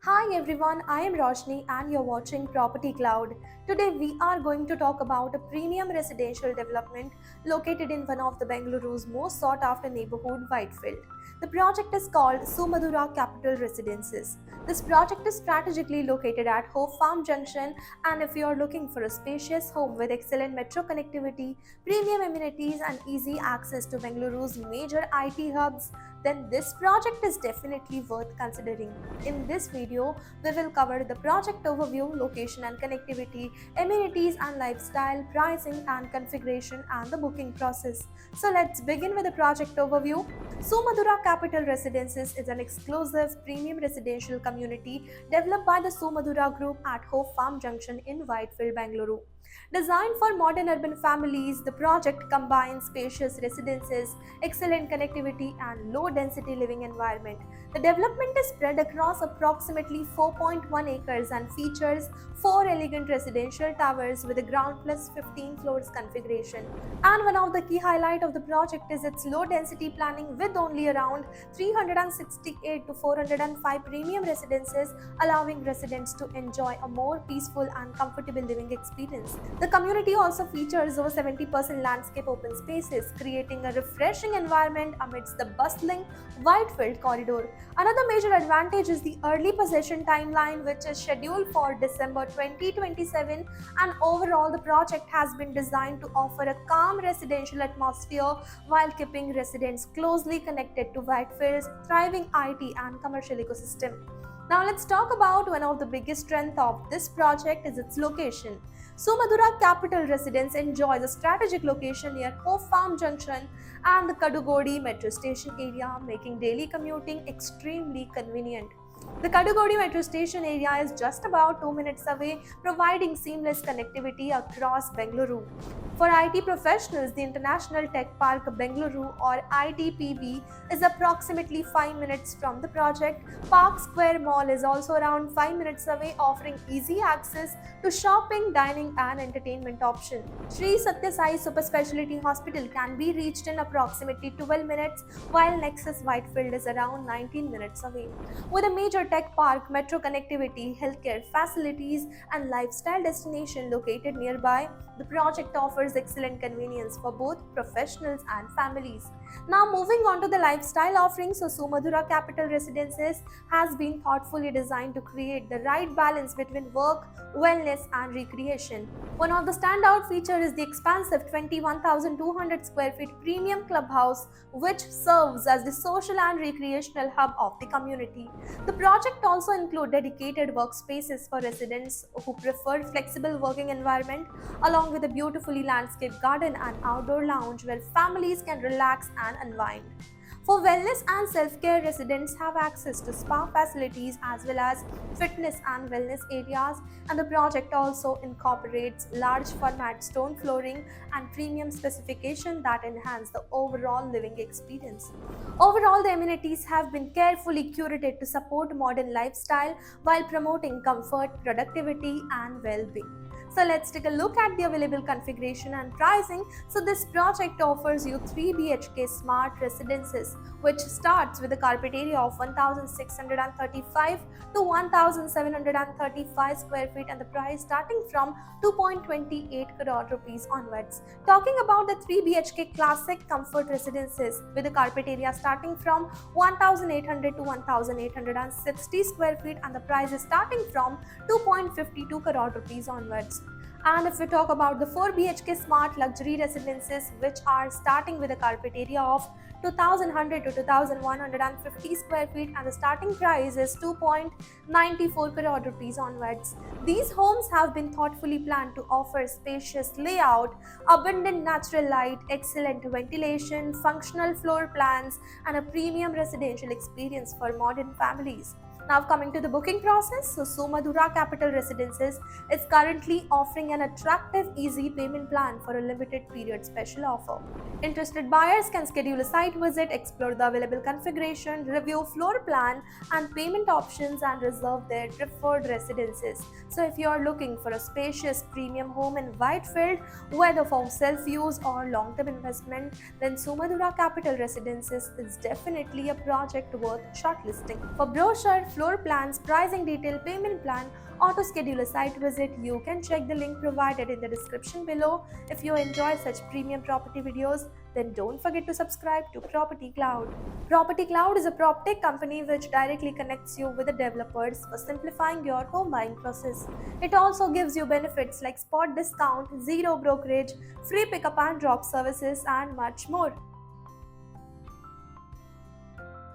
Hi everyone, I am Roshni and you're watching Property Cloud. Today we are going to talk about a premium residential development located in one of the Bengaluru's most sought after neighborhood, Whitefield. The project is called Sumadura Capital Residences. This project is strategically located at Hope Farm Junction, and if you are looking for a spacious home with excellent metro connectivity, premium amenities and easy access to Bengaluru's major IT hubs, then this project is definitely worth considering. In this video, we will cover the project overview, location and connectivity, amenities and lifestyle, pricing and configuration, and the booking process. So let's begin with the project overview. Sumadura Capital Residences is an exclusive premium residential community developed by the Sumadura Group at Hope Farm Junction in Whitefield, Bengaluru. Designed for modern urban families, the project combines spacious residences, excellent connectivity, and low density living environment. The development is spread across approximately 4.1 acres and features 4 elegant residential towers with a ground plus 15 floors configuration. And one of the key highlights of the project is its low density planning with only around 368 to 405 premium residences, allowing residents to enjoy a more peaceful and comfortable living experience. The community also features over 70% landscape open spaces, creating a refreshing environment amidst the bustling Whitefield corridor. Another major advantage is the early possession timeline, which is scheduled for December 2027, and overall the project has been designed to offer a calm residential atmosphere while keeping residents closely connected to Whitefield's thriving IT and commercial ecosystem. Now let's talk about one of the biggest strengths of this project is its location. Sumadura Capital Residence enjoys a strategic location near Hope Farm Junction and the Kadugodi metro station area, making daily commuting extremely convenient. The Kadugodi metro station area is just about 2 minutes away, providing seamless connectivity across Bengaluru. For IT professionals, the International Tech Park Bengaluru or ITPB is approximately 5 minutes from the project. Park Square Mall is also around 5 minutes away, offering easy access to shopping, dining and entertainment options. Sri Satya Sai Super Speciality Hospital can be reached in approximately 12 minutes, while Nexus Whitefield is around 19 minutes away. With a major tech park, metro connectivity, healthcare facilities, and lifestyle destination located nearby, the project offers excellent convenience for both professionals and families. Now moving on to the lifestyle offerings, so Sumadura Capital Residences has been thoughtfully designed to create the right balance between work, wellness and recreation. One of the standout features is the expansive 21,200 square feet premium clubhouse, which serves as the social and recreational hub of the community. The project also includes dedicated workspaces for residents who prefer flexible working environment, along with a beautifully landscaped garden and outdoor lounge where families can relax and unwind. For wellness and self-care, residents have access to spa facilities as well as fitness and wellness areas, and the project also incorporates large format stone flooring and premium specification that enhance the overall living experience. Overall, the amenities have been carefully curated to support modern lifestyle while promoting comfort, productivity and well-being. So let's take a look at the available configuration and pricing. So this project offers you 3 BHK smart residences, which starts with a carpet area of 1635 to 1735 square feet, and the price starting from 2.28 crore rupees onwards. Talking about the 3 BHK classic comfort residences with a carpet area starting from 1800 to 1860 square feet, and the price is starting from 2.52 crore rupees onwards. And if we talk about the 4 BHK smart luxury residences, which are starting with a carpet area of 2100 to 2150 square feet, and the starting price is 2.94 crore rupees onwards. These homes have been thoughtfully planned to offer spacious layout, abundant natural light, excellent ventilation, functional floor plans, and a premium residential experience for modern families. Now coming to the booking process, so Sumadura Capital Residences is currently offering an attractive easy payment plan for a limited period special offer. Interested buyers can schedule a site visit, explore the available configuration, review floor plan and payment options and reserve their preferred residences. So if you are looking for a spacious premium home in Whitefield, whether for self-use or long-term investment, then Sumadura Capital Residences is definitely a project worth shortlisting. For brochure, floor plans, pricing detail, payment plan, or to schedule a site visit, you can check the link provided in the description below. If you enjoy such premium property videos, then don't forget to subscribe to Property Cloud. Property Cloud is a PropTech company which directly connects you with the developers for simplifying your home buying process. It also gives you benefits like spot discount, zero brokerage, free pickup and drop services, and much more.